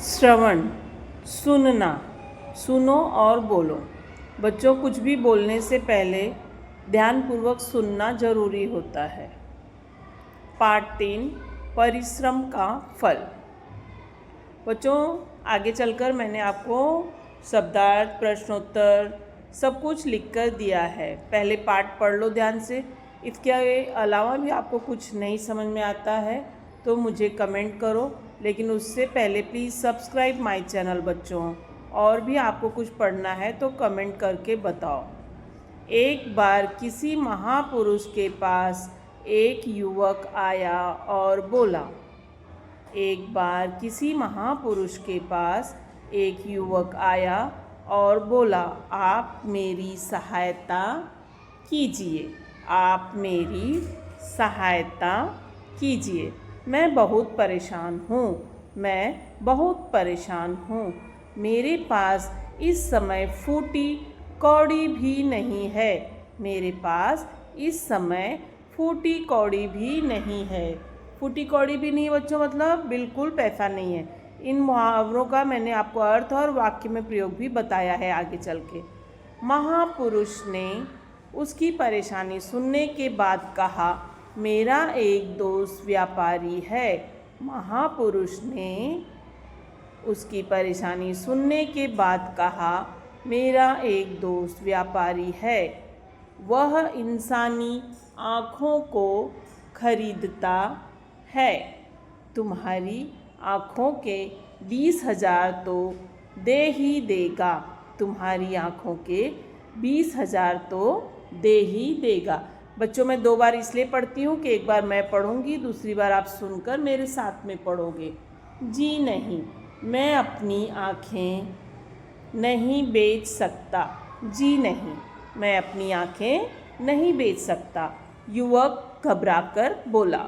श्रवण, सुनना, सुनो और बोलो। बच्चों, कुछ भी बोलने से पहले ध्यानपूर्वक सुनना जरूरी होता है। पाठ 3, परिश्रम का फल। बच्चों, आगे चलकर मैंने आपको शब्दार्थ, प्रश्नोत्तर सब कुछ लिख कर दिया है। पहले पाठ पढ़ लो ध्यान से। इसके अलावा भी आपको कुछ नहीं समझ में आता है तो मुझे कमेंट करो, लेकिन उससे पहले प्लीज़ सब्सक्राइब माय चैनल बच्चों। और भी आपको कुछ पढ़ना है तो कमेंट करके बताओ। एक बार किसी महापुरुष के पास एक युवक आया और बोला। एक बार किसी महापुरुष के पास एक युवक आया और बोला, आप मेरी सहायता कीजिए, आप मेरी सहायता कीजिए। मैं बहुत परेशान हूँ, मैं बहुत परेशान हूँ। मेरे पास इस समय फूटी कौड़ी भी नहीं है, मेरे पास इस समय फूटी कौड़ी भी नहीं है। फूटी कौड़ी भी नहीं बच्चों, मतलब बिल्कुल पैसा नहीं है। इन मुहावरों का मैंने आपको अर्थ और वाक्य में प्रयोग भी बताया है आगे चल के। महापुरुष ने उसकी परेशानी सुनने के बाद कहा, मेरा एक दोस्त व्यापारी है। महापुरुष ने उसकी परेशानी सुनने के बाद कहा, मेरा एक दोस्त व्यापारी है। वह इंसानी आँखों को खरीदता है। तुम्हारी आँखों के 20,000 तो दे ही देगा, तुम्हारी आँखों के 20,000 तो दे ही देगा। बच्चों, मैं 2 बार इसलिए पढ़ती हूँ कि एक बार मैं पढ़ूँगी, दूसरी बार आप सुनकर मेरे साथ में पढ़ोगे। जी नहीं, मैं अपनी आँखें नहीं बेच सकता। जी नहीं, मैं अपनी आँखें नहीं बेच सकता, युवक घबराकर बोला।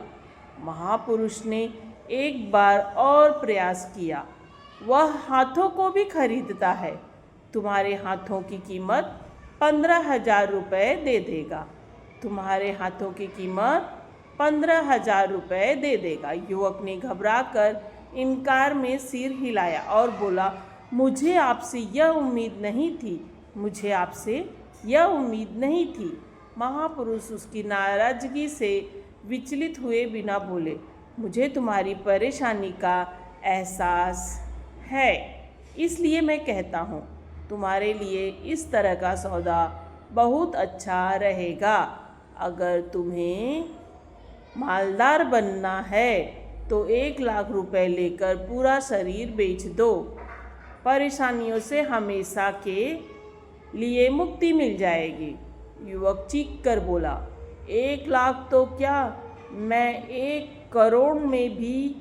महापुरुष ने एक बार और प्रयास किया। वह हाथों को भी खरीदता है। तुम्हारे हाथों की कीमत 15,000 रुपये दे देगा, तुम्हारे हाथों की कीमत 15,000 रुपये दे देगा। युवक ने घबराकर इनकार में सिर हिलाया और बोला, मुझे आपसे यह उम्मीद नहीं थी, मुझे आपसे यह उम्मीद नहीं थी। महापुरुष उसकी नाराजगी से विचलित हुए बिना बोले, मुझे तुम्हारी परेशानी का एहसास है, इसलिए मैं कहता हूँ, तुम्हारे लिए इस तरह का सौदा बहुत अच्छा रहेगा। अगर तुम्हें मालदार बनना है तो 1 लाख रुपए लेकर पूरा शरीर बेच दो। परेशानियों से हमेशा के लिए मुक्ति मिल जाएगी। युवक चीख कर बोला, 1 लाख तो क्या, मैं 1 करोड़ में भी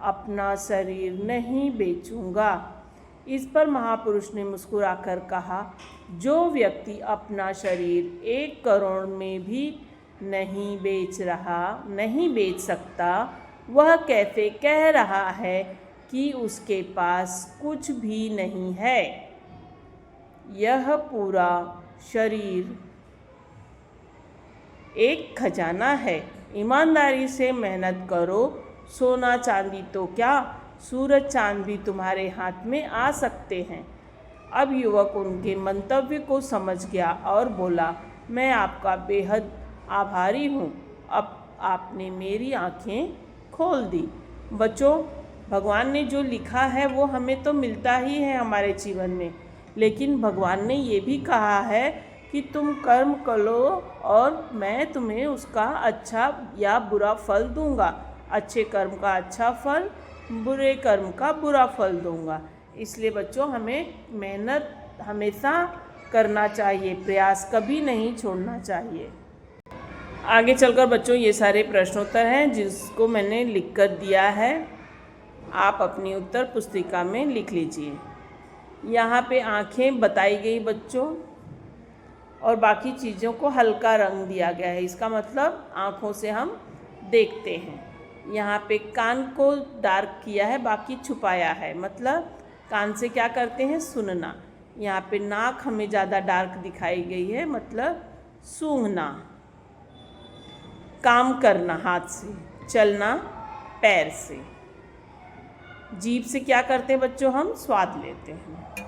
अपना शरीर नहीं बेचूंगा। इस पर महापुरुष ने मुस्कुराकर कहा, जो व्यक्ति अपना शरीर 1 करोड़ में भी नहीं बेच सकता, वह कैसे कह रहा है कि उसके पास कुछ भी नहीं है। यह पूरा शरीर एक खजाना है। ईमानदारी से मेहनत करो, सोना चांदी तो क्या, सूरज चांद भी तुम्हारे हाथ में आ सकते हैं। अब युवक उनके मंतव्य को समझ गया और बोला, मैं आपका बेहद आभारी हूँ, अब आपने मेरी आँखें खोल दी। बच्चों, भगवान ने जो लिखा है वो हमें तो मिलता ही है हमारे जीवन में, लेकिन भगवान ने ये भी कहा है कि तुम कर्म करो और मैं तुम्हें उसका अच्छा या बुरा फल दूंगा। अच्छे कर्म का अच्छा फल, बुरे कर्म का बुरा फल दूंगा। इसलिए बच्चों, हमें मेहनत हमेशा करना चाहिए, प्रयास कभी नहीं छोड़ना चाहिए। आगे चलकर बच्चों ये सारे प्रश्नोत्तर हैं जिसको मैंने लिख कर दिया है, आप अपनी उत्तर पुस्तिका में लिख लीजिए। यहाँ पे आँखें बताई गई बच्चों, और बाकी चीज़ों को हल्का रंग दिया गया है, इसका मतलब आँखों से हम देखते हैं। यहाँ पे कान को डार्क किया है, बाकी छुपाया है, मतलब कान से क्या करते हैं, सुनना। यहाँ पे नाक हमें ज़्यादा डार्क दिखाई गई है, मतलब सूंघना। काम करना हाथ से, चलना पैर से। जीभ से क्या करते हैं बच्चों, हम स्वाद लेते हैं।